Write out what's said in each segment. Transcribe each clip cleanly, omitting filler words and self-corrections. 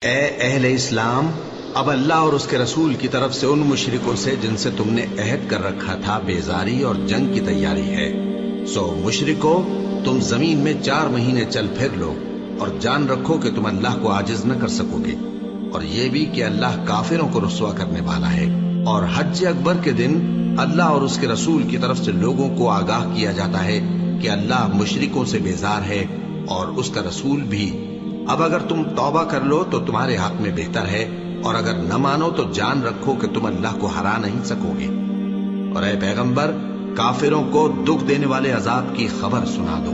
اے اہل اسلام، اب اللہ اور اس کے رسول کی طرف سے ان مشرکوں سے جن سے تم نے عہد کر رکھا تھا بیزاری اور جنگ کی تیاری ہے۔ سو مشرکو، تم زمین میں 4 مہینے چل پھر لو اور جان رکھو کہ تم اللہ کو عاجز نہ کر سکو گے، اور یہ بھی کہ اللہ کافروں کو رسوا کرنے والا ہے۔ اور حج اکبر کے دن اللہ اور اس کے رسول کی طرف سے لوگوں کو آگاہ کیا جاتا ہے کہ اللہ مشرکوں سے بیزار ہے اور اس کا رسول بھی۔ اب اگر تم توبہ کر لو تو تمہارے حق میں بہتر ہے، اور اگر نہ مانو تو جان رکھو کہ تم اللہ کو ہرا نہیں سکو گے۔ اور اے پیغمبر، کافروں کو دکھ دینے والے عذاب کی خبر سنا دو۔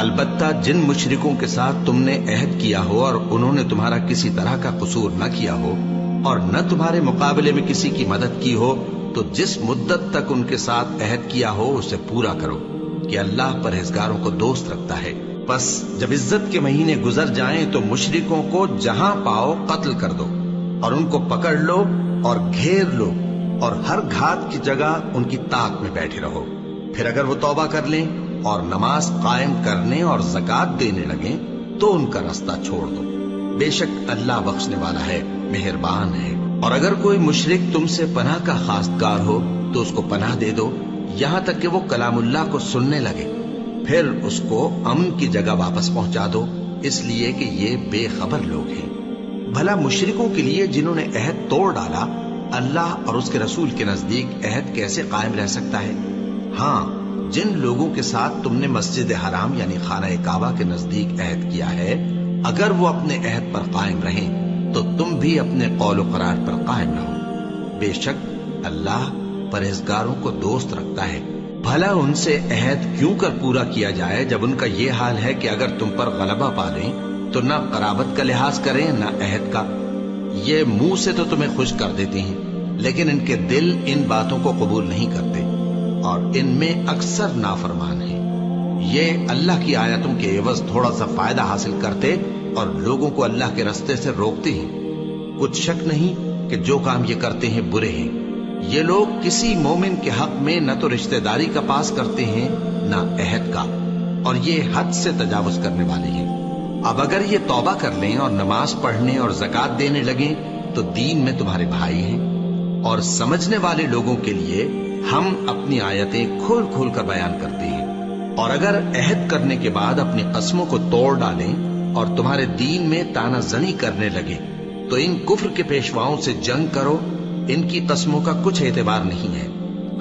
البتہ جن مشرکوں کے ساتھ تم نے عہد کیا ہو اور انہوں نے تمہارا کسی طرح کا قصور نہ کیا ہو اور نہ تمہارے مقابلے میں کسی کی مدد کی ہو، تو جس مدت تک ان کے ساتھ عہد کیا ہو اسے پورا کرو، کہ اللہ پرہیزگاروں کو دوست رکھتا ہے۔ بس جب عزت کے مہینے گزر جائیں تو مشرکوں کو جہاں پاؤ قتل کر دو، اور ان کو پکڑ لو اور گھیر لو، اور ہر گھات کی جگہ ان کی طاق میں بیٹھے رہو۔ پھر اگر وہ توبہ کر لیں اور نماز قائم کرنے اور زکوٰۃ دینے لگیں تو ان کا راستہ چھوڑ دو، بے شک اللہ بخشنے والا ہے، مہربان ہے۔ اور اگر کوئی مشرک تم سے پناہ کا خواستگار ہو تو اس کو پناہ دے دو، یہاں تک کہ وہ کلام اللہ کو سننے لگے، پھر اس کو امن کی جگہ واپس پہنچا دو، اس لیے کہ یہ بے خبر لوگ ہیں۔ بھلا مشرکوں کے لیے جنہوں نے عہد توڑ ڈالا، اللہ اور اس کے رسول کے نزدیک عہد کیسے قائم رہ سکتا ہے؟ ہاں، جن لوگوں کے ساتھ تم نے مسجد حرام یعنی خانہ کعبہ کے نزدیک عہد کیا ہے، اگر وہ اپنے عہد پر قائم رہیں تو تم بھی اپنے قول و قرار پر قائم رہو، بے شک اللہ پرہیزگاروں کو دوست رکھتا ہے۔ بھلا ان سے عہد کیوں کر پورا کیا جائے جب ان کا یہ حال ہے کہ اگر تم پر غلبہ پا لیں تو نہ قرابت کا لحاظ کریں نہ عہد کا۔ یہ منہ سے تو تمہیں خوش کر دیتی ہیں، لیکن ان کے دل ان باتوں کو قبول نہیں کرتے، اور ان میں اکثر نافرمان ہیں۔ یہ اللہ کی آیتوں کے عوض تھوڑا سا فائدہ حاصل کرتے اور لوگوں کو اللہ کے رستے سے روکتے ہیں۔ کچھ شک نہیں کہ جو کام یہ کرتے ہیں برے ہیں۔ یہ لوگ کسی مومن کے حق میں نہ تو رشتہ داری کا پاس کرتے ہیں نہ عہد کا، اور یہ حد سے تجاوز کرنے والے ہیں۔ اب اگر یہ توبہ کر لیں اور نماز پڑھنے اور زکوٰۃ دینے لگیں تو دین میں تمہارے بھائی ہیں، اور سمجھنے والے لوگوں کے لیے ہم اپنی آیتیں کھول کھول کر بیان کرتے ہیں۔ اور اگر عہد کرنے کے بعد اپنی قسموں کو توڑ ڈالیں اور تمہارے دین میں تانا زنی کرنے لگے تو ان کفر کے پیشواؤں سے جنگ کرو، ان کی قسموں کا کچھ اعتبار نہیں ہے،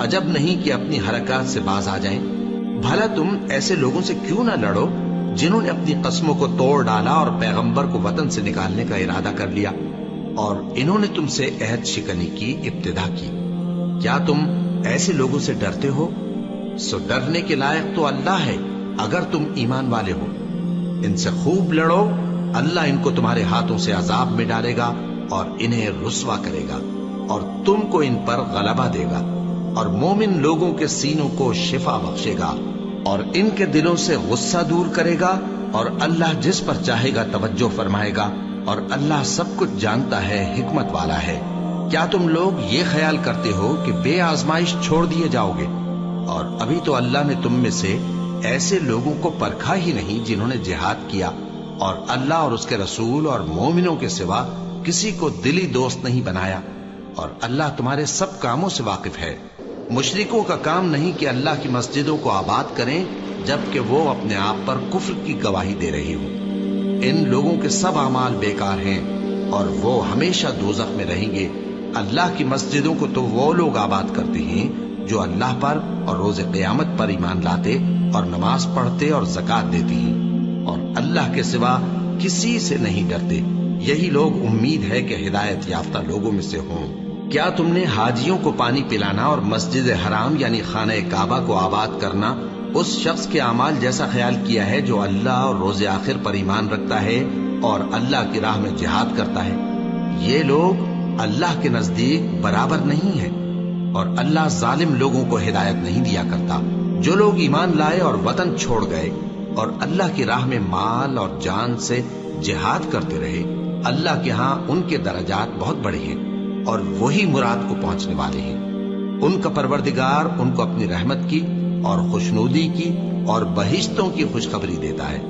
عجب نہیں کہ اپنی حرکات سے باز آ جائیں۔ بھلا تم ایسے لوگوں سے کیوں نہ لڑو جنہوں نے اپنی قسموں کو توڑ ڈالا اور پیغمبر کو وطن سے نکالنے کا ارادہ کر لیا، اور انہوں نے تم سے عہد شکنی کی ابتدا کی۔ کیا تم ایسے لوگوں سے ڈرتے ہو؟ سو ڈرنے کے لائق تو اللہ ہے اگر تم ایمان والے ہو۔ ان سے خوب لڑو، اللہ ان کو تمہارے ہاتھوں سے عذاب میں ڈالے گا اور انہیں رسوا کرے گا، اور تم کو ان پر غلبہ دے گا، اور مومن لوگوں کے سینوں کو شفا بخشے گا، اور ان کے دلوں سے غصہ دور کرے گا، اور اللہ جس پر چاہے گا توجہ فرمائے گا، اور اللہ سب کچھ جانتا ہے، حکمت والا ہے۔ کیا تم لوگ یہ خیال کرتے ہو کہ بے آزمائش چھوڑ دیے جاؤ گے؟ اور ابھی تو اللہ نے تم میں سے ایسے لوگوں کو پرکھا ہی نہیں جنہوں نے جہاد کیا، اور اللہ اور اس کے رسول اور مومنوں کے سوا کسی کو دلی دوست نہیں بنایا، اور اللہ تمہارے سب کاموں سے واقف ہے۔ مشرکوں کا کام نہیں کہ اللہ کی مسجدوں کو آباد کریں جبکہ وہ اپنے آپ پر کفر کی گواہی دے رہی ہوں۔ ان لوگوں کے سب اعمال بیکار ہیں اور وہ ہمیشہ دوزخ میں رہیں گے۔ اللہ کی مسجدوں کو تو وہ لوگ آباد کرتے ہیں جو اللہ پر اور روز قیامت پر ایمان لاتے اور نماز پڑھتے اور زکوٰۃ دیتے ہیں، اور اللہ کے سوا کسی سے نہیں ڈرتے۔ یہی لوگ امید ہے کہ ہدایت یافتہ لوگوں میں سے ہوں۔ کیا تم نے حاجیوں کو پانی پلانا اور مسجد حرام یعنی خانہ کعبہ کو آباد کرنا اس شخص کے اعمال جیسا خیال کیا ہے جو اللہ اور روز آخر پر ایمان رکھتا ہے اور اللہ کی راہ میں جہاد کرتا ہے؟ یہ لوگ اللہ کے نزدیک برابر نہیں ہیں، اور اللہ ظالم لوگوں کو ہدایت نہیں دیا کرتا۔ جو لوگ ایمان لائے اور وطن چھوڑ گئے اور اللہ کی راہ میں مال اور جان سے جہاد کرتے رہے، اللہ کے ہاں ان کے درجات بہت بڑے ہیں، اور وہی مراد کو پہنچنے والے ہیں۔ ان کا پروردگار ان کو اپنی رحمت کی اور خوشنودی کی اور بہشتوں کی خوشخبری دیتا ہے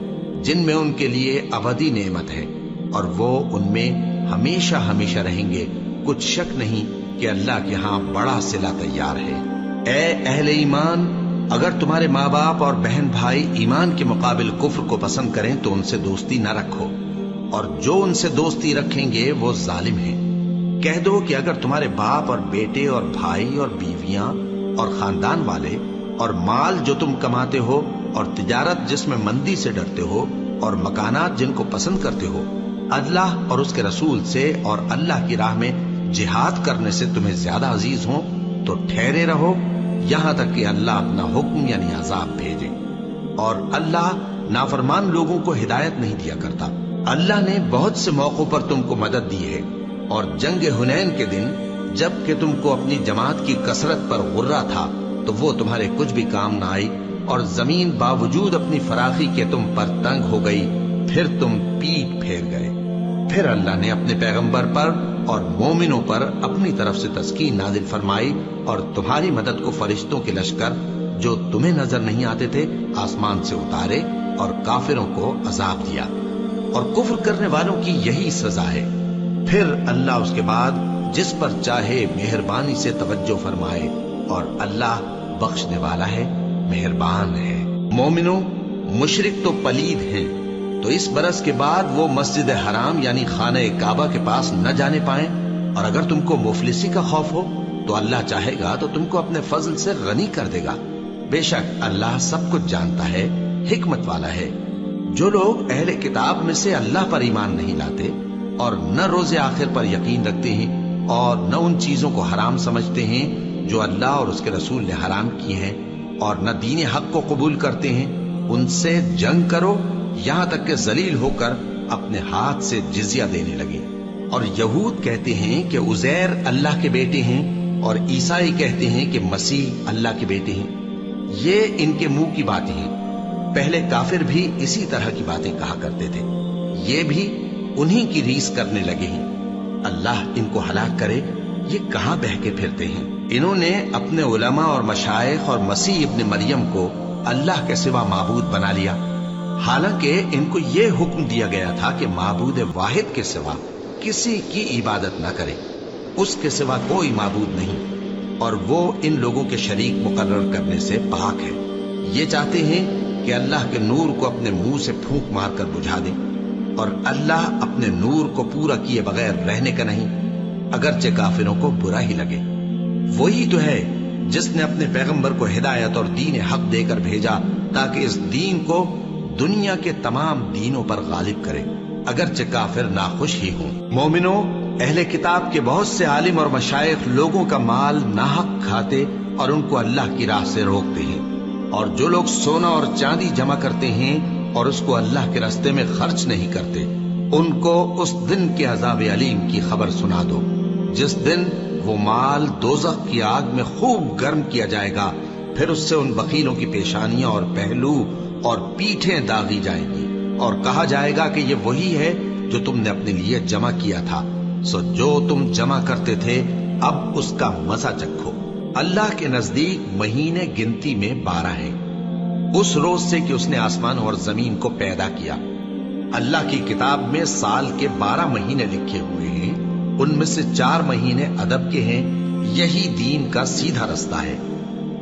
جن میں ان کے لیے ابدی نعمت ہے، اور وہ ان میں ہمیشہ ہمیشہ رہیں گے. کچھ شک نہیں کہ اللہ کے ہاں بڑا صلہ تیار ہے. اے اہل ایمان، اگر تمہارے ماں باپ اور بہن بھائی ایمان کے مقابل کفر کو پسند کریں تو ان سے دوستی نہ رکھو، اور جو ان سے دوستی رکھیں گے وہ ظالم ہیں. کہہ دو کہ اگر تمہارے باپ اور بیٹے اور بھائی اور بیویاں اور خاندان والے اور مال جو تم کماتے ہو اور تجارت جس میں مندی سے ڈرتے ہو اور مکانات جن کو پسند کرتے ہو اللہ اور اس کے رسول سے اور اللہ کی راہ میں جہاد کرنے سے تمہیں زیادہ عزیز ہوں تو ٹھہرے رہو یہاں تک کہ اللہ اپنا حکم یعنی عذاب بھیجے. اور اللہ نافرمان لوگوں کو ہدایت نہیں دیا کرتا. اللہ نے بہت سے موقعوں پر تم کو مدد دی ہے، اور جنگ حنین کے دن جب کہ تم کو اپنی جماعت کی کثرت پر غرہ تھا تو وہ تمہارے کچھ بھی کام نہ آئی، اور زمین باوجود اپنی فراخی کے تم پر تنگ ہو گئی، پھر تم پیٹ پھیر گئے. پھر اللہ نے اپنے پیغمبر پر اور مومنوں پر اپنی طرف سے تسکین نازل فرمائی اور تمہاری مدد کو فرشتوں کے لشکر جو تمہیں نظر نہیں آتے تھے آسمان سے اتارے اور کافروں کو عذاب دیا. اور کفر کرنے والوں کی یہی سزا ہے. پھر اللہ اس کے بعد جس پر چاہے مہربانی سے توجہ فرمائے، اور اللہ بخشنے والا ہے، مہربان ہے. مومنوں، مشرک تو پلید ہیں، تو اس برس کے بعد وہ مسجد حرام یعنی خانہ کعبہ کے پاس نہ جانے پائیں. اور اگر تم کو مفلسی کا خوف ہو تو اللہ چاہے گا تو تم کو اپنے فضل سے غنی کر دے گا. بے شک اللہ سب کچھ جانتا ہے، حکمت والا ہے. جو لوگ اہل کتاب میں سے اللہ پر ایمان نہیں لاتے اور نہ روز آخر پر یقین رکھتے ہیں اور نہ ان چیزوں کو حرام سمجھتے ہیں جو اللہ اور اس کے رسول نے حرام کی ہیں اور نہ دین حق کو قبول کرتے ہیں، ان سے جنگ کرو یہاں تک کہ ذلیل ہو کر اپنے ہاتھ سے جزیہ دینے لگے. اور یہود کہتے ہیں کہ عزیر اللہ کے بیٹے ہیں، اور عیسائی کہتے ہیں کہ مسیح اللہ کے بیٹے ہیں. یہ ان کے منہ کی باتیں ہیں. پہلے کافر بھی اسی طرح کی باتیں کہا کرتے تھے، یہ بھی انہی کی ریس کرنے لگے ہیں. اللہ ان کو ہلاک کرے، یہ کہاں بہہ کے پھرتے ہیں. انہوں نے اپنے علماء اور مشائخ اور مسیح ابن مریم کو اللہ کے سوا معبود بنا لیا، حالانکہ ان کو یہ حکم دیا گیا تھا کہ معبود واحد کے سوا کسی کی عبادت نہ کرے، اس کے سوا کوئی معبود نہیں، اور وہ ان لوگوں کے شریک مقرر کرنے سے پاک ہے. یہ چاہتے ہیں کہ اللہ کے نور کو اپنے منہ سے پھونک مار کر بجھا دیں، اور اللہ اپنے نور کو پورا کیے بغیر رہنے کا نہیں، اگرچہ کافروں کو برا ہی لگے. وہی تو ہے جس نے اپنے پیغمبر کو ہدایت اور دین حق دے کر بھیجا تاکہ اس دین کو دنیا کے تمام دینوں پر غالب کرے، اگرچہ کافر ناخوش ہی ہوں. مومنوں، اہل کتاب کے بہت سے عالم اور مشائخ لوگوں کا مال ناحق کھاتے اور ان کو اللہ کی راہ سے روکتے ہیں. اور جو لوگ سونا اور چاندی جمع کرتے ہیں اور اس کو اللہ کے راستے میں خرچ نہیں کرتے، ان کو اس دن کے عذاب علیم کی خبر سنا دو، جس دن وہ مال دوزخ کی آگ میں خوب گرم کیا جائے گا، پھر اس سے ان بخیلوں کی پیشانیاں اور پہلو اور پیٹھیں داغی جائیں گی، اور کہا جائے گا کہ یہ وہی ہے جو تم نے اپنے لیے جمع کیا تھا، سو جو تم جمع کرتے تھے اب اس کا مزہ چکھو. اللہ کے نزدیک مہینے گنتی میں 12 ہیں، اس روز سے کہ اس نے آسمان اور زمین کو پیدا کیا. اللہ کی کتاب میں سال کے 12 مہینے لکھے ہوئے ہیں، ان میں سے 4 مہینے ادب کے ہیں. یہی دین کا سیدھا رستہ ہے.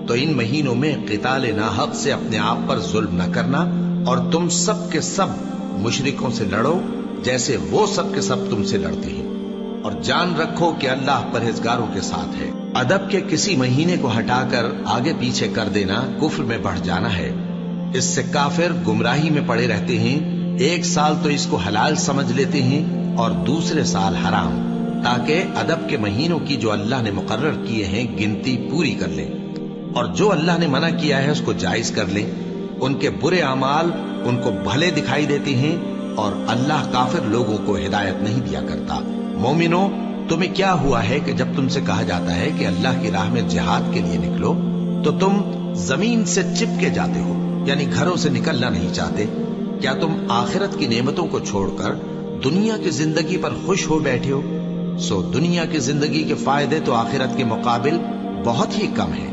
تو ان مہینوں میں قتال ناحق سے اپنے آپ پر ظلم نہ کرنا، اور تم سب کے سب مشرکوں سے لڑو جیسے وہ سب کے سب تم سے لڑتے ہیں، اور جان رکھو کہ اللہ پرہیزگاروں کے ساتھ ہے. ادب کے کسی مہینے کو ہٹا کر آگے پیچھے کر دینا کفر میں بڑھ جانا ہے. اس سے کافر گمراہی میں پڑے رہتے ہیں. ایک سال تو اس کو حلال سمجھ لیتے ہیں اور دوسرے سال حرام، تاکہ ادب کے مہینوں کی جو اللہ نے مقرر کیے ہیں گنتی پوری کر لیں، اور جو اللہ نے منع کیا ہے اس کو جائز کر لیں. ان کے برے اعمال ان کو بھلے دکھائی دیتے ہیں، اور اللہ کافر لوگوں کو ہدایت نہیں دیا کرتا. مومنوں، تمہیں کیا ہوا ہے کہ جب تم سے کہا جاتا ہے کہ اللہ کی راہ میں جہاد کے لیے نکلو تو تم زمین سے چپکے جاتے ہو، یعنی گھروں سے نکلنا نہیں چاہتے؟ کیا تم آخرت کی نعمتوں کو چھوڑ کر دنیا کی زندگی پر خوش ہو بیٹھے ہو؟ سو دنیا کی زندگی کے فائدے تو آخرت کے مقابل بہت ہی کم ہیں.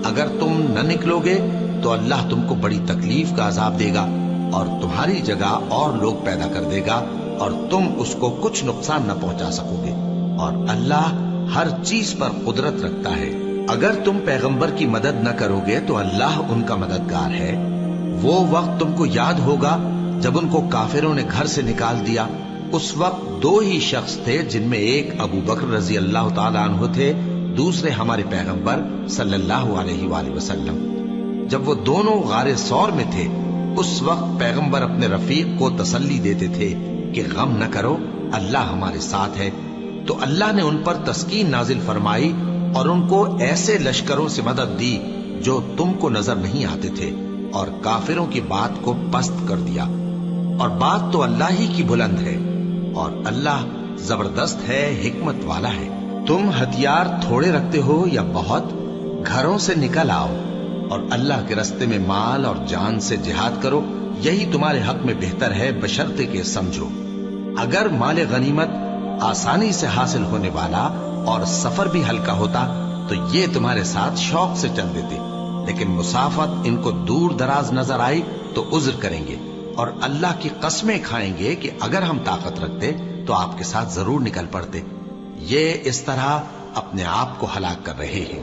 اگر تم نہ نکلو گے تو اللہ تم کو بڑی تکلیف کا عذاب دے گا، اور تمہاری جگہ اور لوگ پیدا کر دے گا اور تم اس کو کچھ نقصان نہ پہنچا سکوگے، اور اللہ ہر چیز پر قدرت رکھتا ہے۔ اگر تم پیغمبر کی مدد نہ کرو گے تو اللہ ان کا مددگار ہے۔ وہ وقت تم کو یاد ہوگا جب ان کو کافروں نے گھر سے نکال دیا۔ اس وقت دو ہی شخص تھے، جن میں ایک ابو بکر رضی اللہ تعالیٰ عنہ تھے، دوسرے ہمارے پیغمبر صلی اللہ علیہ وآلہ وسلم۔ جب وہ دونوں غار ثور میں تھے، اس وقت پیغمبر اپنے رفیق کو تسلی دیتے تھے کہ غم نہ کرو، اللہ ہمارے ساتھ ہے۔ تو اللہ نے ان پر تسکین نازل فرمائی اور ان کو ایسے لشکروں سے مدد دی جو تم کو نظر نہیں آتے تھے، اور کافروں کی بات کو پست کر دیا۔ اور بات تو اللہ ہی کی بلند ہے، اور اللہ زبردست ہے، حکمت والا ہے۔ تم ہتھیار تھوڑے رکھتے ہو یا بہت، گھروں سے نکل آؤ اور اللہ کے راستے میں مال اور جان سے جہاد کرو، یہی تمہارے حق میں بہتر ہے، بشرطے کہ سمجھو۔ اگر مال غنیمت آسانی سے حاصل ہونے والا اور سفر بھی ہلکا ہوتا تو یہ تمہارے ساتھ شوق سے چل دیتے، لیکن مسافت ان کو دور دراز نظر آئی تو عذر کریں گے، اور اللہ کی قسمیں کھائیں گے کہ اگر ہم طاقت رکھتے تو آپ کے ساتھ ضرور نکل پڑتے۔ یہ اس طرح اپنے آپ کو ہلاک کر رہے ہیں،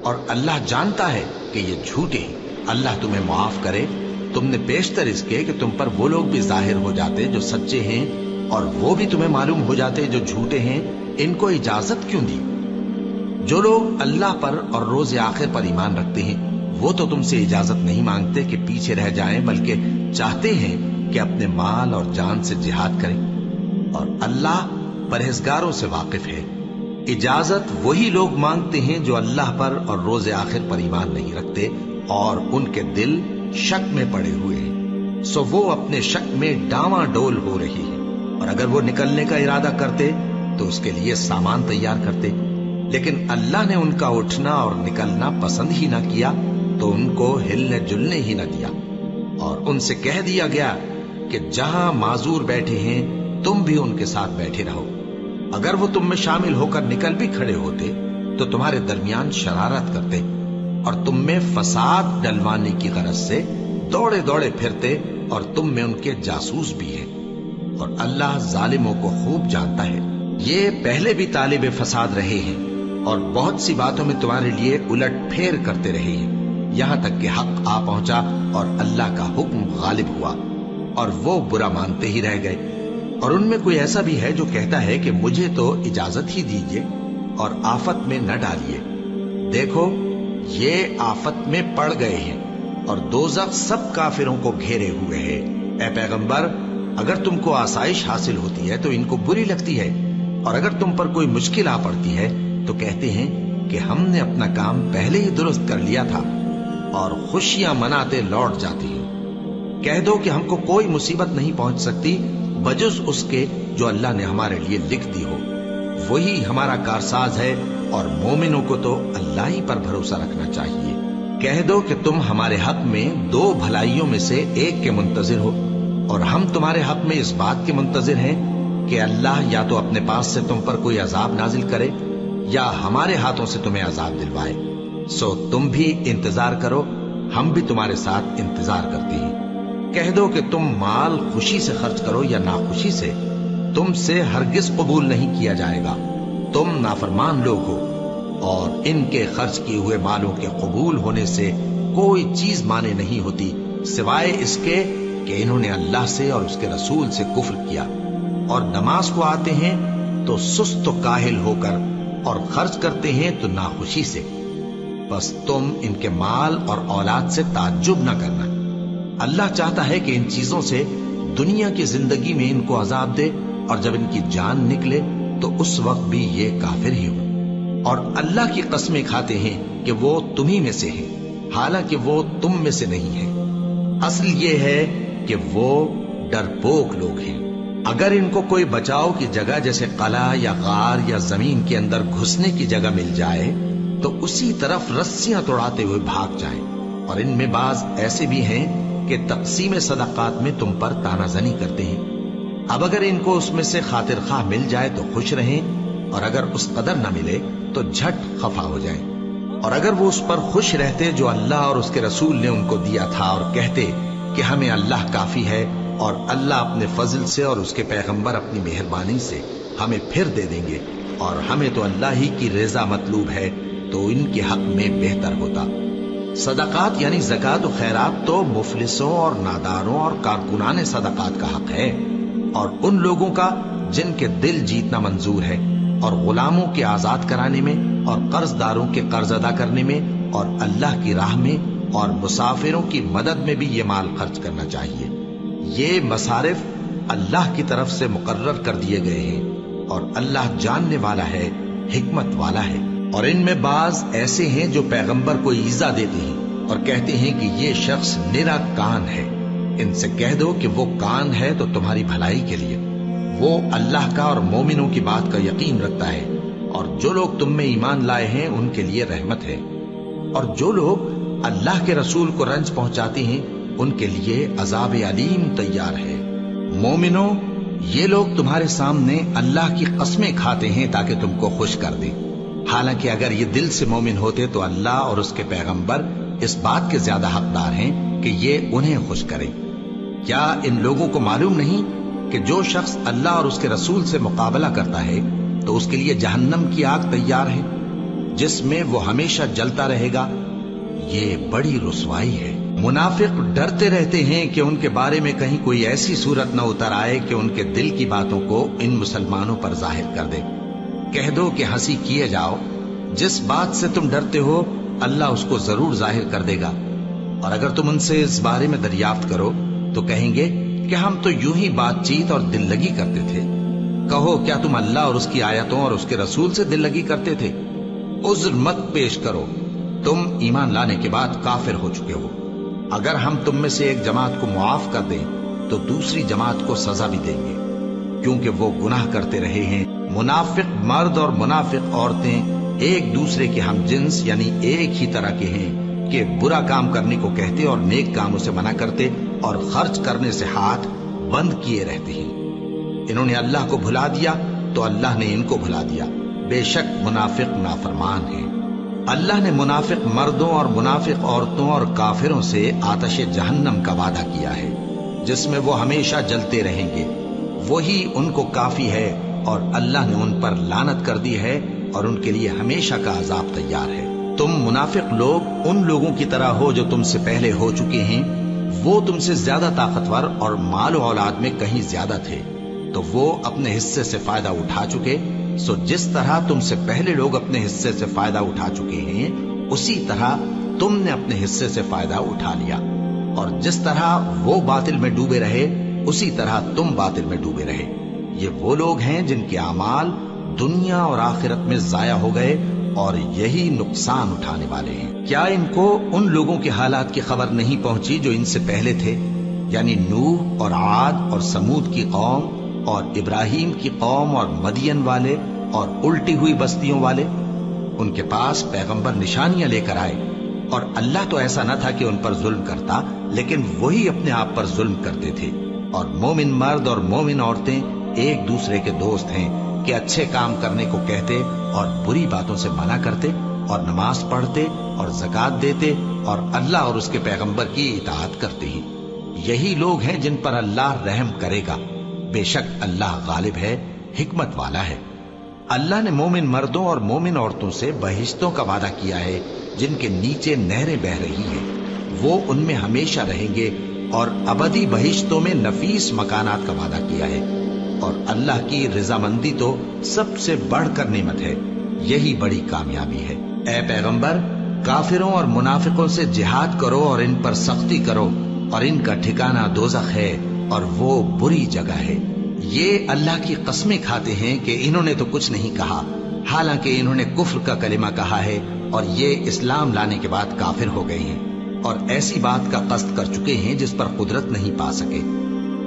اور اللہ جانتا ہے کہ یہ جھوٹے ہیں۔ اللہ تمہیں معاف کرے۔ تم نے پیشتر اس کے کہ تم پر وہ لوگ بھی ظاہر ہو جاتے جو سچے ہیں، اور وہ بھی تمہیں معلوم ہو جاتے جو جھوٹے ہیں۔ ان کو اجازت کیوں دی؟ جو لوگ اللہ پر اور روز آخر پر ایمان رکھتے ہیں وہ تو تم سے اجازت نہیں مانگتے کہ پیچھے رہ جائیں، بلکہ چاہتے ہیں کہ اپنے مال اور جان سے جہاد کریں، اور اللہ پرہیزگاروں سے واقف ہے۔ اجازت وہی لوگ مانگتے ہیں جو اللہ پر اور روز آخر پر ایمان نہیں رکھتے اور ان کے دل شک میں پڑے ہوئے ہیں، سو وہ اپنے شک میں ڈاواں ڈول ہو رہی ہے۔ اور اگر وہ نکلنے کا ارادہ کرتے تو اس کے لیے سامان تیار کرتے، لیکن اللہ نے ان کا اٹھنا اور نکلنا پسند ہی نہ کیا تو ان کو ہلنے جلنے ہی نہ دیا، اور ان سے کہہ دیا گیا کہ جہاں معذور بیٹھے ہیں تم بھی ان کے ساتھ بیٹھے رہو۔ اگر وہ تم میں شامل ہو کر نکل بھی کھڑے ہوتے تو تمہارے درمیان شرارت کرتے اور تم میں فساد ڈلوانے کی غرض سے دوڑے دوڑے پھرتے، اور تم میں ان کے جاسوس بھی ہیں، اور اللہ ظالموں کو خوب جانتا ہے۔ یہ پہلے بھی طالب فساد رہے ہیں اور بہت سی باتوں میں تمہارے لیے الٹ پھیر کرتے رہے ہیں، یہاں تک کہ حق آ پہنچا اور اللہ کا حکم غالب ہوا، اور وہ برا مانتے ہی رہ گئے۔ اور ان میں کوئی ایسا بھی ہے جو کہتا ہے کہ مجھے تو اجازت ہی دیجیے اور آفت میں نہ ڈالیے۔ دیکھو یہ آفت میں پڑ گئے ہیں، اور دوزخ سب کافروں کو گھیرے ہوئے ہے۔ اے پیغمبر، اگر تم کو آسائش حاصل ہوتی ہے تو ان کو بری لگتی ہے، اور اگر تم پر کوئی مشکل آ پڑتی ہے تو کہتے ہیں کہ ہم نے اپنا کام پہلے ہی درست کر لیا تھا، اور خوشیاں مناتے لوٹ جاتی ہیں۔ کہہ دو کہ ہم کو کوئی مصیبت نہیں پہنچ سکتی بجز اس کے جو اللہ نے ہمارے لیے لکھ دی ہو، وہی ہمارا کارساز ہے، اور مومنوں کو تو اللہ ہی پر بھروسہ رکھنا چاہیے۔ کہہ دو کہ تم ہمارے حق میں دو بھلائیوں میں سے ایک کے منتظر ہو، اور ہم تمہارے حق میں اس بات کے منتظر ہیں کہ اللہ یا تو اپنے پاس سے تم پر کوئی عذاب نازل کرے یا ہمارے ہاتھوں سے تمہیں عذاب دلوائے، سو تم بھی انتظار کرو، ہم بھی تمہارے ساتھ انتظار کرتے ہیں۔ کہہ دو کہ تم مال خوشی سے خرچ کرو یا ناخوشی سے، تم سے ہرگز قبول نہیں کیا جائے گا، تم نافرمان لوگ ہو، اور ان کے خرچ کیے ہوئے مالوں کے قبول ہونے سے کوئی چیز مانے نہیں ہوتی سوائے اس کے کہ انہوں نے اللہ سے اور اس کے رسول سے کفر کیا، اور نماز کو آتے ہیں تو سست و کاہل ہو کر، اور خرچ کرتے ہیں تو ناخوشی سے۔ بس تم ان کے مال اور اولاد سے تعجب نہ کرنا، اللہ چاہتا ہے کہ ان چیزوں سے دنیا کی زندگی میں ان کو عذاب دے، اور جب ان کی جان نکلے تو اس وقت بھی یہ کافر ہی ہو، اور اللہ کی قسمیں کھاتے ہیں کہ وہ تمہیں میں سے ہیں، حالانکہ وہ تم میں سے نہیں ہیں۔ اصل یہ ہے کہ وہ ڈرپوک لوگ ہیں۔ اگر ان کو کوئی بچاؤ کی جگہ جیسے قلعہ یا غار یا زمین کے اندر گھسنے کی جگہ مل جائے تو اسی طرف رسیاں توڑاتے ہوئے بھاگ جائیں، اور ان میں بعض ایسے بھی ہیں کہ تقسیم صدقات میں تم پر تانا زنی کرتے ہیں۔ اب اگر ان کو اس میں سے خاطر خواہ مل جائے تو خوش رہیں، اور اگر اس قدر نہ ملے تو جھٹ خفا ہو جائیں۔ اور اگر وہ اس پر خوش رہتے جو اللہ اور اس کے رسول نے ان کو دیا تھا، اور کہتے کہ ہمیں اللہ کافی ہے اور اللہ اپنے فضل سے اور اس کے پیغمبر اپنی مہربانی سے ہمیں پھر دے دیں گے، اور ہمیں تو اللہ ہی کی رضا مطلوب ہے، تو ان کے حق میں بہتر ہوتا۔ صدقات یعنی زکوٰۃ و خیرات تو مفلسوں اور ناداروں اور کارکنان صدقات کا حق ہے، اور ان لوگوں کا جن کے دل جیتنا منظور ہے، اور غلاموں کے آزاد کرانے میں، اور قرض داروں کے قرض ادا کرنے میں، اور اللہ کی راہ میں، اور مسافروں کی مدد میں بھی یہ مال خرچ کرنا چاہیے۔ یہ مصارف اللہ کی طرف سے مقرر کر دیے گئے ہیں، اور اللہ جاننے والا ہے، حکمت والا ہے۔ اور ان میں بعض ایسے ہیں جو پیغمبر کو ایذا دیتے ہیں اور کہتے ہیں کہ یہ شخص نرا کان ہے۔ ان سے کہہ دو کہ وہ کان ہے تو تمہاری بھلائی کے لیے، وہ اللہ کا اور مومنوں کی بات کا یقین رکھتا ہے، اور جو لوگ تم میں ایمان لائے ہیں ان کے لیے رحمت ہے، اور جو لوگ اللہ کے رسول کو رنج پہنچاتے ہیں ان کے لیے عذاب علیم تیار ہے۔ مومنوں، یہ لوگ تمہارے سامنے اللہ کی قسمیں کھاتے ہیں تاکہ تم کو خوش کر دیں، حالانکہ اگر یہ دل سے مومن ہوتے تو اللہ اور اس کے پیغمبر اس بات کے زیادہ حقدار ہیں کہ یہ انہیں خوش کریں۔ کیا ان لوگوں کو معلوم نہیں کہ جو شخص اللہ اور اس کے رسول سے مقابلہ کرتا ہے تو اس کے لیے جہنم کی آگ تیار ہے، جس میں وہ ہمیشہ جلتا رہے گا؟ یہ بڑی رسوائی ہے۔ منافق ڈرتے رہتے ہیں کہ ان کے بارے میں کہیں کوئی ایسی صورت نہ اتر آئے کہ ان کے دل کی باتوں کو ان مسلمانوں پر ظاہر کر دے۔ کہہ دو کہ ہنسی کیے جاؤ، جس بات سے تم ڈرتے ہو اللہ اس کو ضرور ظاہر کر دے گا، اور اگر تم ان سے اس بارے میں دریافت کرو تو کہیں گے کہ ہم تو یوں ہی بات چیت اور دل لگی کرتے تھے۔ کہو کیا تم اللہ اور اس کی آیتوں اور اس کے رسول سے دل لگی کرتے تھے؟ عذر مت پیش کرو، تم ایمان لانے کے بعد کافر ہو چکے ہو۔ اگر ہم تم میں سے ایک جماعت کو معاف کر دیں تو دوسری جماعت کو سزا بھی دیں گے، کیونکہ وہ گناہ کرتے رہے ہیں۔ منافق مرد اور منافق عورتیں ایک دوسرے کے ہم جنس یعنی ایک ہی طرح کے ہیں کہ برا کام کرنے کو کہتے اور نیک کاموں سے منع کرتے اور خرچ کرنے سے ہاتھ بند کیے رہتے ہیں۔ انہوں نے اللہ کو بھلا دیا تو اللہ نے ان کو بھلا دیا، بے شک منافق نافرمان ہیں۔ اللہ نے منافق مردوں اور منافق عورتوں اور کافروں سے آتش جہنم کا وعدہ کیا ہے، جس میں وہ ہمیشہ جلتے رہیں گے، وہی ان کو کافی ہے، اور اللہ نے ان پر لعنت کر دی ہے اور ان کے لیے ہمیشہ کا عذاب تیار ہے۔ تم منافق لوگ ان لوگوں کی طرح ہو جو تم سے پہلے ہو چکے ہیں، وہ تم سے زیادہ طاقتور اور مال و اولاد میں کہیں زیادہ تھے، تو وہ اپنے حصے سے فائدہ اٹھا چکے، سو جس طرح تم سے پہلے لوگ اپنے حصے سے فائدہ اٹھا چکے ہیں اسی طرح تم نے اپنے حصے سے فائدہ اٹھا لیا، اور جس طرح وہ باطل میں ڈوبے رہے اسی طرح تم باطل میں ڈوبے رہے۔ یہ وہ لوگ ہیں جن کے اعمال دنیا اور آخرت میں ضائع ہو گئے اور یہی نقصان اٹھانے والے ہیں۔ کیا ان کو ان لوگوں کے حالات کی خبر نہیں پہنچی جو ان سے پہلے تھے، یعنی نوح اور عاد اور سمود کی قوم اور ابراہیم کی قوم اور مدین والے اور الٹی ہوئی بستیوں والے؟ ان کے پاس پیغمبر نشانیاں لے کر آئے، اور اللہ تو ایسا نہ تھا کہ ان پر ظلم کرتا، لیکن وہی اپنے آپ پر ظلم کرتے تھے۔ اور مومن مرد اور مومن عورتیں ایک دوسرے کے دوست ہیں کہ اچھے کام کرنے کو کہتے اور بری باتوں سے منع کرتے، اور نماز پڑھتے اور زکوٰۃ دیتے اور اللہ اور اس کے پیغمبر کی اطاعت کرتے ہیں۔ یہی لوگ ہیں جن پر اللہ رحم کرے گا، بے شک اللہ غالب ہے، حکمت والا ہے۔ اللہ نے مومن مردوں اور مومن عورتوں سے بہشتوں کا وعدہ کیا ہے جن کے نیچے نہریں بہ رہی ہیں، وہ ان میں ہمیشہ رہیں گے، اور ابدی بہشتوں میں نفیس مکانات کا وعدہ کیا ہے، اور اللہ کی رضامندی تو سب سے بڑھ کر نعمت ہے، یہی بڑی کامیابی ہے۔ اے پیغمبر، کافروں اور منافقوں سے جہاد کرو اور ان پر سختی کرو، اور ان کا ٹھکانہ دوزخ ہے اور وہ بری جگہ ہے۔ یہ اللہ کی قسمیں کھاتے ہیں کہ انہوں نے تو کچھ نہیں کہا، حالانکہ انہوں نے کفر کا کلمہ کہا ہے اور یہ اسلام لانے کے بعد کافر ہو گئے ہیں، اور ایسی بات کا قصد کر چکے ہیں جس پر قدرت نہیں پا سکے۔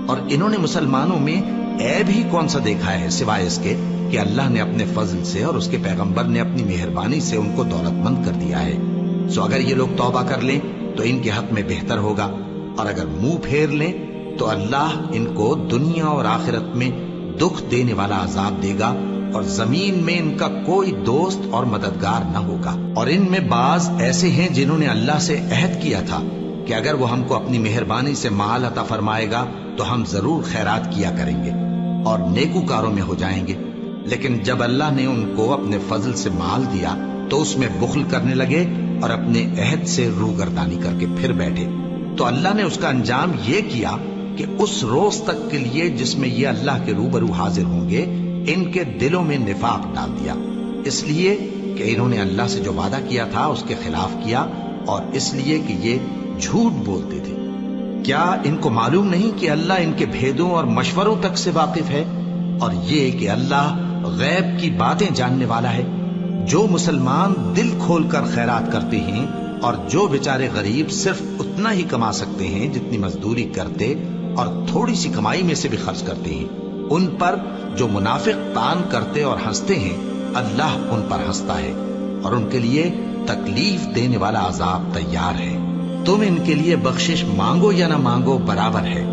اور انہوں نے مسلمانوں میں عیب ہی کون سا دیکھا ہے سوائے اس کے کہ اللہ نے اپنے فضل سے اور اس کے پیغمبر نے اپنی مہربانی سے ان کو دولت مند کر دیا ہے۔ سو اگر یہ لوگ توبہ کر لیں تو ان کے حق میں بہتر ہوگا، اور اگر منہ پھیر لیں تو اللہ ان کو دنیا اور آخرت میں دکھ دینے والا عذاب دے گا، اور زمین میں ان کا کوئی دوست اور مددگار نہ ہوگا۔ اور ان میں بعض ایسے ہیں جنہوں نے اللہ سے عہد کیا تھا کہ اگر وہ ہم کو اپنی مہربانی سے مال عطا فرمائے گا تو ہم ضرور خیرات کیا کریں گے اور نیکوکاروں میں ہو جائیں گے، لیکن جب اللہ نے ان کو اپنے فضل سے مال دیا تو اس میں بخل کرنے لگے اور اپنے عہد سے روگردانی کر کے پھر بیٹھے، تو اللہ نے اس کا انجام یہ کیا کہ اس روز تک کے لیے جس میں یہ اللہ کے روبرو حاضر ہوں گے ان کے دلوں میں نفاق ڈال دیا، اس لیے کہ انہوں نے اللہ سے جو وعدہ کیا تھا اس کے خلاف کیا، اور اس لیے کہ یہ جھوٹ بولتے تھے۔ کیا ان کو معلوم نہیں کہ اللہ ان کے بھیدوں اور مشوروں تک سے واقف ہے، اور یہ کہ اللہ غیب کی باتیں جاننے والا ہے؟ جو مسلمان دل کھول کر خیرات کرتے ہیں اور جو بیچارے غریب صرف اتنا ہی کما سکتے ہیں جتنی مزدوری کرتے اور تھوڑی سی کمائی میں سے بھی خرچ کرتے ہیں، ان پر جو منافق تان کرتے اور ہنستے ہیں اللہ ان پر ہنستا ہے اور ان کے لیے تکلیف دینے والا عذاب تیار ہے۔ تم ان کے لیے بخشش مانگو یا نہ مانگو برابر ہے،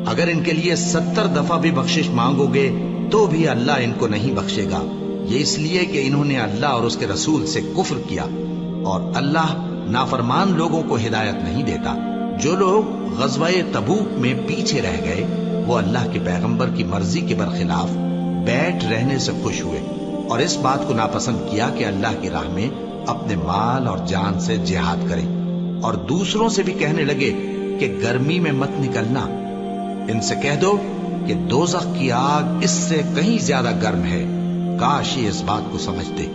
اگر ان کے لیے 70 دفعہ بھی بخشش مانگو گے تو بھی اللہ ان کو نہیں بخشے گا، یہ اس لیے کہ انہوں نے اللہ اور اس کے رسول سے کفر کیا، اور اللہ نافرمان لوگوں کو ہدایت نہیں دیتا۔ جو لوگ غزوہ تبوک میں پیچھے رہ گئے وہ اللہ کے پیغمبر کی مرضی کے برخلاف بیٹھ رہنے سے خوش ہوئے اور اس بات کو ناپسند کیا کہ اللہ کی راہ میں اپنے مال اور جان سے جہاد کریں، اور دوسروں سے بھی کہنے لگے کہ گرمی میں مت نکلنا، ان سے کہہ دو کہ دوزخ کی آگ اس سے کہیں زیادہ گرم ہے، کاش یہ اس بات کو سمجھتے۔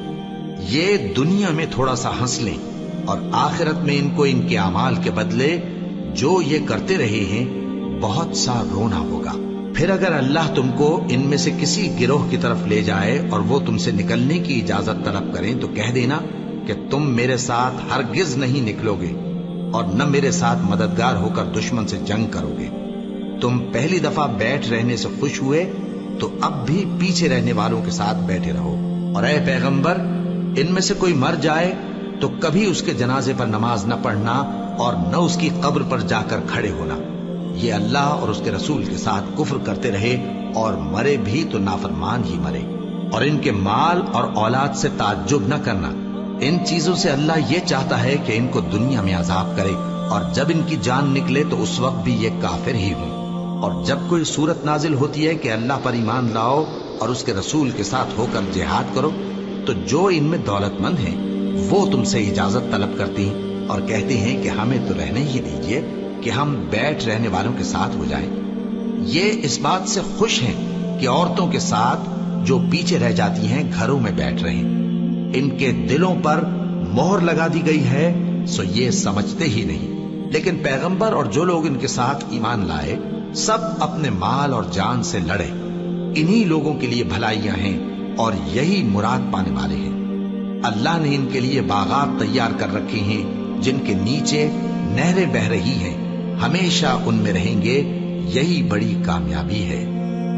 یہ دنیا میں تھوڑا سا ہنس لیں اور آخرت میں ان کو ان کے اعمال کے بدلے جو یہ کرتے رہے ہیں بہت سا رونا ہوگا۔ پھر اگر اللہ تم کو ان میں سے کسی گروہ کی طرف لے جائے اور وہ تم سے نکلنے کی اجازت طلب کریں تو کہہ دینا کہ تم میرے ساتھ ہرگز نہیں نکلو گے اور نہ میرے ساتھ مددگار ہو کر دشمن سے جنگ کرو گے۔ تم پہلی دفعہ بیٹھ رہنے سے خوش ہوئے تو اب بھی پیچھے رہنے والوں کے ساتھ بیٹھے رہو، اور اے پیغمبر ان میں سے کوئی مر جائے تو کبھی اس کے جنازے پر نماز نہ پڑھنا اور نہ اس کی قبر پر جا کر کھڑے ہونا، یہ اللہ اور اس کے رسول کے ساتھ کفر کرتے رہے اور مرے بھی تو نافرمان ہی مرے۔ اور ان کے مال اور اولاد سے تعجب نہ کرنا، ان چیزوں سے اللہ یہ چاہتا ہے کہ ان کو دنیا میں عذاب کرے اور جب ان کی جان نکلے تو اس وقت بھی یہ کافر ہی ہوں۔ اور جب کوئی صورت نازل ہوتی ہے کہ اللہ پر ایمان لاؤ اور اس کے رسول کے ساتھ ہو کر جہاد کرو تو جو ان میں دولت مند ہیں وہ تم سے اجازت طلب کرتی ہیں اور کہتے ہیں کہ ہمیں تو رہنے ہی دیجئے کہ ہم بیٹھ رہنے والوں کے ساتھ ہو جائیں۔ یہ اس بات سے خوش ہیں کہ عورتوں کے ساتھ جو پیچھے رہ جاتی ہیں گھروں میں بیٹھ رہیں، ان کے دلوں پر مہر لگا دی گئی ہے سو یہ سمجھتے ہی نہیں۔ لیکن پیغمبر اور جو لوگ ان کے ساتھ ایمان لائے سب اپنے مال اور جان سے لڑے، انہی لوگوں کے لیے بھلائیاں ہیں اور یہی مراد پانے والے ہیں۔ اللہ نے ان کے لیے باغات تیار کر رکھے ہیں جن کے نیچے نہریں بہ رہی ہیں، ہمیشہ ان میں رہیں گے، یہی بڑی کامیابی ہے۔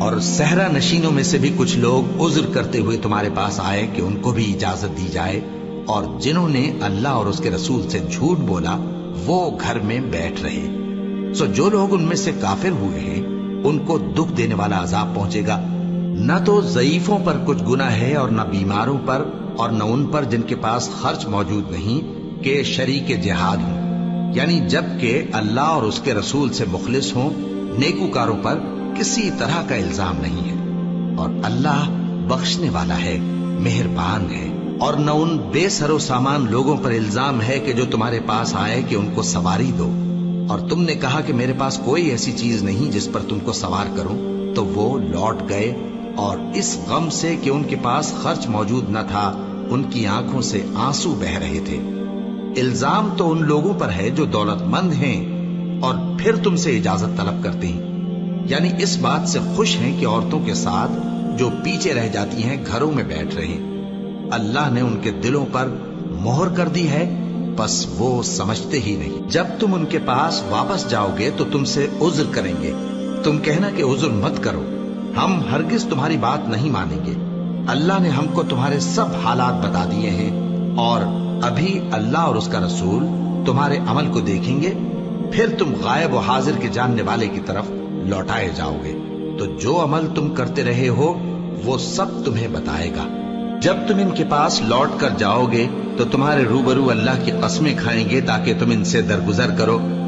اور صحرا نشینوں میں سے بھی کچھ لوگ عذر کرتے ہوئے تمہارے پاس آئے کہ ان کو بھی اجازت دی جائے، اور جنہوں نے اللہ اور اس کے رسول سے جھوٹ بولا وہ گھر میں بیٹھ رہے۔ سو جو لوگ ان میں سے کافر ہوئے ہیں ان کو دکھ دینے والا عذاب پہنچے گا، نہ تو ضعیفوں پر کچھ گناہ ہے اور نہ بیماروں پر اور نہ ان پر جن کے پاس خرچ موجود نہیں کہ شریک جہاد ہوں، یعنی جب کہ اللہ اور اس کے رسول سے مخلص ہوں، نیکوکاروں پر کسی طرح کا الزام نہیں ہے، اور اللہ بخشنے والا ہے، مہربان ہے۔ اور نہ ان بے سر و سامان لوگوں پر الزام ہے کہ جو تمہارے پاس آئے کہ ان کو سواری دو، اور تم نے کہا کہ میرے پاس کوئی ایسی چیز نہیں جس پر تم کو سوار کروں، تو وہ لوٹ گئے اور اس غم سے کہ ان کے پاس خرچ موجود نہ تھا ان کی آنکھوں سے آنسو بہ رہے تھے۔ الزام تو ان لوگوں پر ہے جو دولت مند ہیں اور پھر تم سے اجازت طلب کرتے ہیں، یعنی اس بات سے خوش ہیں کہ عورتوں کے ساتھ جو پیچھے رہ جاتی ہیں گھروں میں بیٹھ رہے ہیں۔ اللہ نے ان کے دلوں پر مہر کر دی ہے بس وہ سمجھتے ہی نہیں۔ جب تم ان کے پاس واپس جاؤ گے تو تم سے عذر کریں گے، تم کہنا کہ عذر مت کرو، ہم ہرگز تمہاری بات نہیں مانیں گے۔ اللہ نے ہم کو تمہارے سب حالات بتا دیے ہیں، اور ابھی اللہ اور اس کا رسول تمہارے عمل کو دیکھیں گے، پھر تم غائب و حاضر کے جاننے والے کی طرف لوٹائے جاؤ گے، تو جو عمل تم کرتے رہے ہو وہ سب تمہیں بتائے گا۔ جب تم ان کے پاس لوٹ کر جاؤ گے تو تمہارے روبرو اللہ کی قسمیں کھائیں گے تاکہ تم ان سے درگزر کرو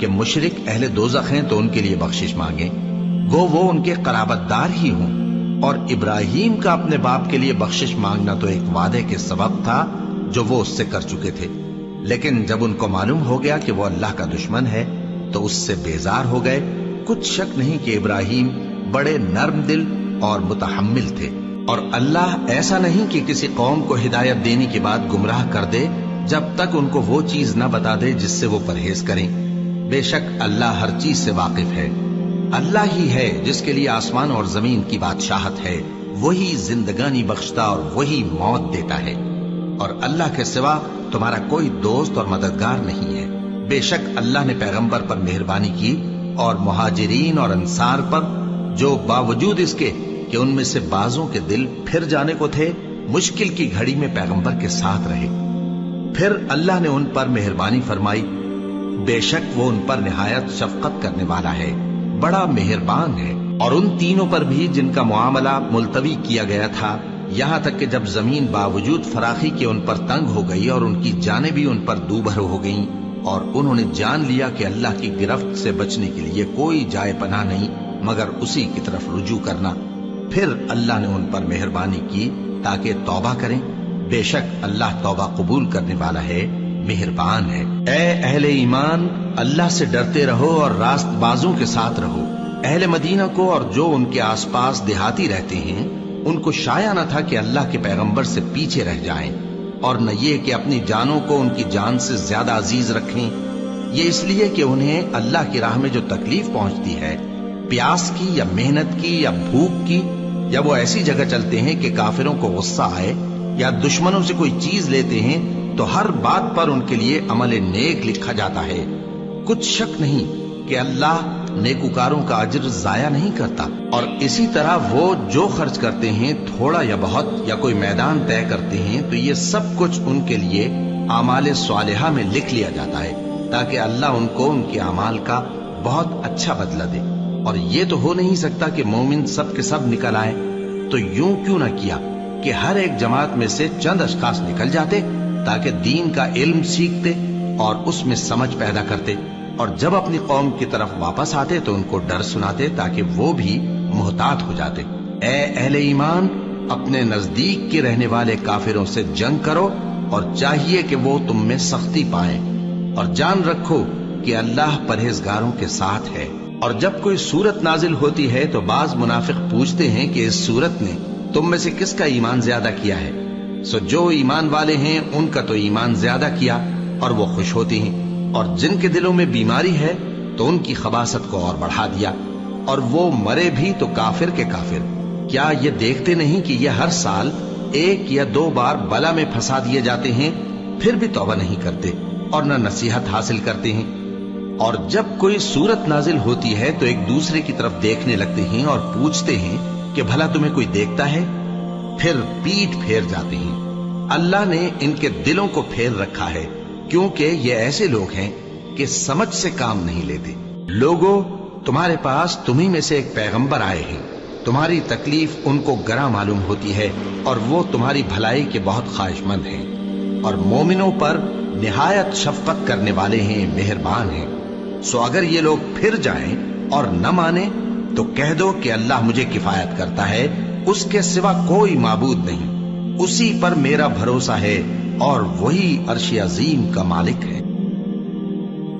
کہ مشرک اہل دوزخ ہیں تو ان کے لیے بخشش مانگیں، گو وہ ان کے قرابت دار ہی ہوں۔ اور ابراہیم کا اپنے باپ کے لیے بخشش مانگنا تو ایک وعدے کے سبب تھا جو وہ اس سے کر چکے تھے، لیکن جب ان کو معلوم ہو گیا کہ وہ اللہ کا دشمن ہے تو اس سے بیزار ہو گئے۔ کچھ شک نہیں کہ ابراہیم بڑے نرم دل اور متحمل تھے، اور اللہ ایسا نہیں کہ کسی قوم کو ہدایت دینے کے بعد گمراہ کر دے جب تک ان کو وہ چیز نہ بتا دے جس سے وہ پرہیز کریں۔ بے شک اللہ ہر چیز سے واقف ہے۔ اللہ ہی ہے جس کے لیے آسمان اور زمین کی بادشاہت ہے، وہی زندگانی بخشتا اور وہی موت دیتا ہے، اور اللہ کے سوا تمہارا کوئی دوست اور مددگار نہیں ہے۔ بے شک اللہ نے پیغمبر پر مہربانی کی اور مہاجرین اور انصار پر، جو باوجود اس کے کہ ان میں سے بعضوں کے دل پھر جانے کو تھے، مشکل کی گھڑی میں پیغمبر کے ساتھ رہے۔ پھر اللہ نے ان پر مہربانی فرمائی، بے شک وہ ان پر نہایت شفقت کرنے والا ہے، بڑا مہربان ہے۔ اور ان تینوں پر بھی جن کا معاملہ ملتوی کیا گیا تھا، یہاں تک کہ جب زمین باوجود فراخی کے ان پر تنگ ہو گئی اور ان کی جانیں بھی ان پر دوبھر ہو گئیں، اور انہوں نے جان لیا کہ اللہ کی گرفت سے بچنے کے لیے کوئی جائے پناہ نہیں مگر اسی کی طرف رجوع کرنا، پھر اللہ نے ان پر مہربانی کی تاکہ توبہ کریں۔ بے شک اللہ توبہ قبول کرنے والا ہے، مہربان ہے۔ اے اہل ایمان، اللہ سے ڈرتے رہو اور راست بازوں کے ساتھ رہو۔ اہل مدینہ کو اور جو ان کے آس پاس دیہاتی رہتے ہیں، ان کو شایع نہ تھا کہ اللہ کے پیغمبر سے پیچھے رہ جائیں، اور نہ یہ کہ اپنی جانوں کو ان کی جان سے زیادہ عزیز رکھیں۔ یہ اس لیے کہ انہیں اللہ کی راہ میں جو تکلیف پہنچتی ہے، پیاس کی یا محنت کی یا بھوک کی، یا وہ ایسی جگہ چلتے ہیں کہ کافروں کو غصہ آئے یا دشمنوں سے کوئی چیز لیتے ہیں، تو ہر بات پر ان کے لیے عمل نیک لکھا جاتا ہے۔ کچھ شک نہیں کہ اللہ نیکوکاروں کا اجر ضائع نہیں کرتا۔ اور اسی طرح وہ جو خرچ کرتے ہیں، تھوڑا یا بہت یا کوئی میدان طے کرتے ہیں، تو یہ سب کچھ ان کے لیے اعمال صالحہ میں لکھ لیا جاتا ہے، تاکہ اللہ ان کو ان کے اعمال کا بہت اچھا بدلہ دے۔ اور یہ تو ہو نہیں سکتا کہ مومن سب کے سب نکل آئے، تو یوں کیوں نہ کیا کہ ہر ایک جماعت میں سے چند اشخاص نکل جاتے تاکہ دین کا علم سیکھتے اور اس میں سمجھ پیدا کرتے، اور جب اپنی قوم کی طرف واپس آتے تو ان کو ڈر سناتے تاکہ وہ بھی محتاط ہو جاتے۔ اے اہل ایمان، اپنے نزدیک کے رہنے والے کافروں سے جنگ کرو، اور چاہیے کہ وہ تم میں سختی پائیں، اور جان رکھو کہ اللہ پرہیزگاروں کے ساتھ ہے۔ اور جب کوئی سورت نازل ہوتی ہے تو بعض منافق پوچھتے ہیں کہ اس سورت نے تم میں سے کس کا ایمان زیادہ کیا ہے؟ سو جو ایمان والے ہیں ان کا تو ایمان زیادہ کیا اور وہ خوش ہوتی ہیں، اور جن کے دلوں میں بیماری ہے تو ان کی خباثت کو اور بڑھا دیا، اور وہ مرے بھی تو کافر کے کافر۔ کیا یہ دیکھتے نہیں کہ یہ ہر سال 1 یا 2 بار بلا میں پھنسا دیے جاتے ہیں، پھر بھی توبہ نہیں کرتے اور نہ نصیحت حاصل کرتے ہیں؟ اور جب کوئی سورت نازل ہوتی ہے تو ایک دوسرے کی طرف دیکھنے لگتے ہیں اور پوچھتے ہیں کہ بھلا تمہیں کوئی دیکھتا ہے؟ پھر پیٹ پھیر جاتے ہیں۔ اللہ نے ان کے دلوں کو پھیر رکھا ہے، کیونکہ یہ ایسے لوگ ہیں کہ سمجھ سے کام نہیں لیتے۔ لوگوں، تمہارے پاس تمہیں میں سے ایک پیغمبر آئے ہیں، تمہاری تکلیف ان کو گراں معلوم ہوتی ہے اور وہ تمہاری بھلائی کے بہت خواہش مند ہیں، اور مومنوں پر نہایت شفقت کرنے والے ہیں، مہربان ہیں۔ سو اگر یہ لوگ پھر جائیں اور نہ مانیں تو کہہ دو کہ اللہ مجھے کفایت کرتا ہے، اس کے سوا کوئی معبود نہیں، اسی پر میرا بھروسہ ہے اور وہی عرش عظیم کا مالک ہے۔